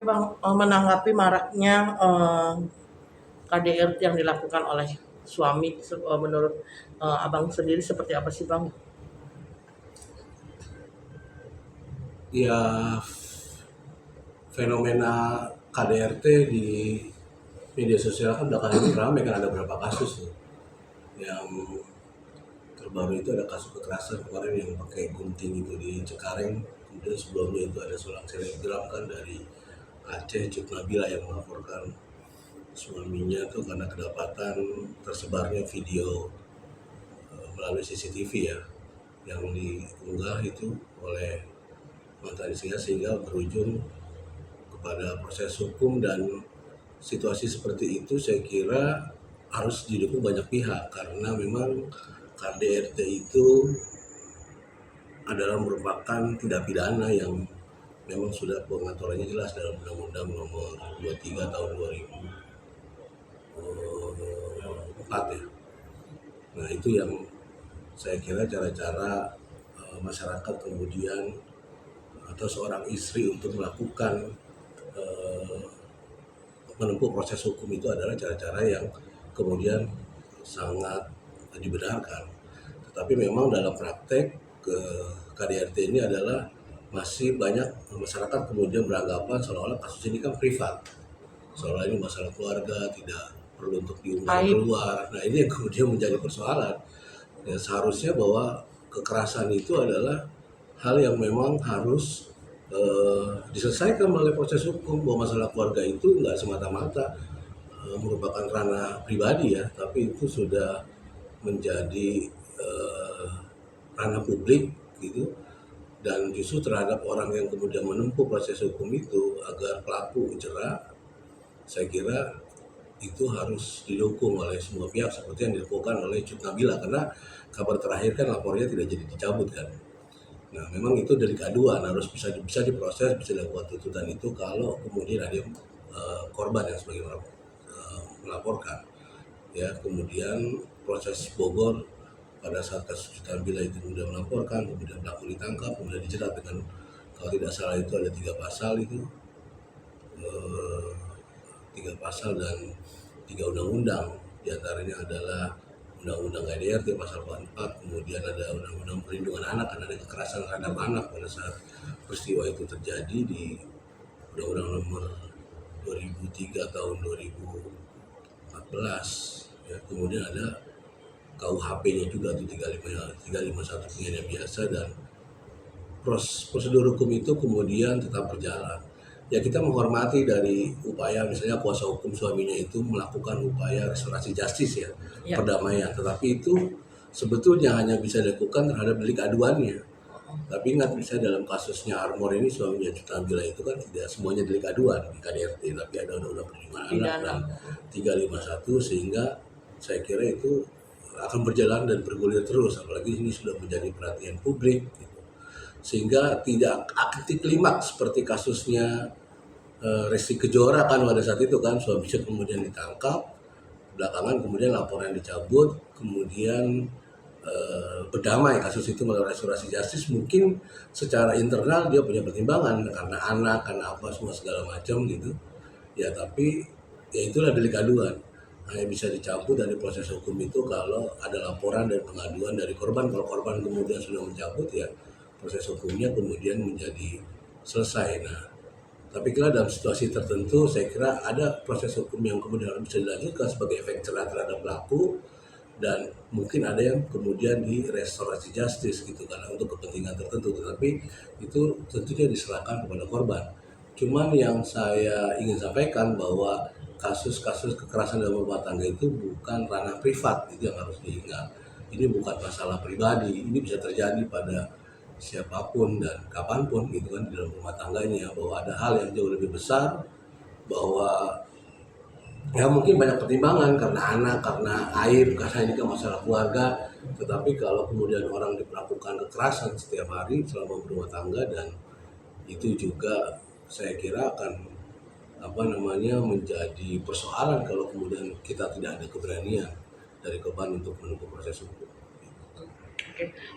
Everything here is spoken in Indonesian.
Bang, menanggapi maraknya KDRT yang dilakukan oleh suami, menurut abang sendiri seperti apa sih bang? Ya, fenomena KDRT di media sosial kan belakangan ini ramai, kan ada beberapa kasus tuh. Yang terbaru itu ada kasus kekerasan kemarin yang pakai gunting itu di Cengkareng. Kemudian sebelumnya itu ada seorang selebgram kan dari Aceh, Cut Nabila, yang melaporkan suaminya tuh karena kedapatan tersebarnya video melalui CCTV ya, yang diunggah itu oleh mantan istrinya, sehingga berujung kepada proses hukum. Dan situasi seperti itu saya kira harus didukung banyak pihak, karena memang KDRT itu adalah merupakan tindak pidana yang memang sudah pengaturannya jelas dalam Undang-Undang Nomor 23 Tahun 2004 ya. Nah itu yang saya kira cara-cara masyarakat kemudian atau seorang istri untuk melakukan menempuh proses hukum itu adalah cara-cara yang kemudian sangat dibenarkan. Tetapi memang dalam praktek ke KDRT ini adalah masih banyak masyarakat kemudian beranggapan seolah-olah kasus ini kan privat, seolah ini masalah keluarga, tidak perlu untuk diunggah keluar. Nah ini yang kemudian menjadi persoalan. Ya, seharusnya bahwa kekerasan itu adalah hal yang memang harus diselesaikan melalui proses hukum, bahwa masalah keluarga itu nggak semata-mata merupakan ranah pribadi ya, tapi itu sudah menjadi ranah publik gitu. Dan justru terhadap orang yang kemudian menempuh proses hukum itu agar pelaku jerak, saya kira itu harus didukung oleh semua pihak seperti yang dilakukan oleh Cut Nabila, karena kabar terakhir kan lapornya tidak jadi dicabut kan. Nah, memang itu delik aduan, harus bisa diproses, bisa dilakukan tuntutan itu kalau kemudian ada korban yang sebagai melaporkan. Ya, kemudian proses Bogor pada saat kasus Bila itu kemudian melaporkan, kemudian pelaku ditangkap, kemudian dijerat dengan, kalau tidak salah itu ada 3 pasal itu, 3 pasal dan 3 undang-undang. Di antaranya adalah Undang-Undang KDRT pasal 44, kemudian ada Undang-Undang Perlindungan Anak karena ada kekerasan terhadap anak pada saat peristiwa itu terjadi di Undang-Undang Nomor 2003 tahun 2014. Ya, kemudian ada KUHP-nya juga tuh 351 pidana biasa, dan prosedur hukum itu kemudian tetap berjalan. Ya, kita menghormati dari upaya, misalnya kuasa hukum suaminya itu melakukan upaya restorasi justice ya, perdamaian, tetapi itu sebetulnya hanya bisa dilakukan terhadap delik aduannya. Tapi ingat, misalnya dalam kasusnya Armor ini, suaminya Cut Nabila itu kan tidak semuanya delik aduan di KDRT, tapi ada Undang-Undang Perlindungan Anak dan 351, sehingga saya kira itu akan berjalan dan bergulir terus, apalagi ini sudah menjadi perhatian publik gitu. Sehingga tidak anti klimaks seperti kasusnya Resti Kejora kan pada saat itu kan, suaminya kemudian ditangkap, belakangan kemudian laporan dicabut, kemudian berdamai kasus itu melalui restorasi justice. Mungkin secara internal dia punya pertimbangan karena anak, karena apa, semua segala macam gitu ya, tapi ya itulah delik aduan, hanya bisa dicabut dari proses hukum itu kalau ada laporan dan pengaduan dari korban. Kalau korban kemudian sudah mencabut, ya proses hukumnya kemudian menjadi selesai. Nah, tapi kira dalam situasi tertentu saya kira ada proses hukum yang kemudian bisa dilanjutkan sebagai efek jerah terhadap pelaku, dan mungkin ada yang kemudian di restorasi justice gitu karena untuk kepentingan tertentu, tetapi itu tentunya diserahkan kepada korban. Cuman yang saya ingin sampaikan bahwa kasus-kasus kekerasan dalam rumah tangga itu bukan ranah privat, itu yang harus diingat. Ini bukan masalah pribadi, ini bisa terjadi pada siapapun dan kapanpun gitu kan di dalam rumah tangganya, bahwa ada hal yang jauh lebih besar, bahwa ya mungkin banyak pertimbangan karena anak, karena air, karena ini kan masalah keluarga. Tetapi kalau kemudian orang diperlakukan kekerasan setiap hari selama berumah tangga, dan itu juga saya kira akan menjadi persoalan kalau kemudian kita tidak ada keberanian dari korban untuk menempuh proses hukum.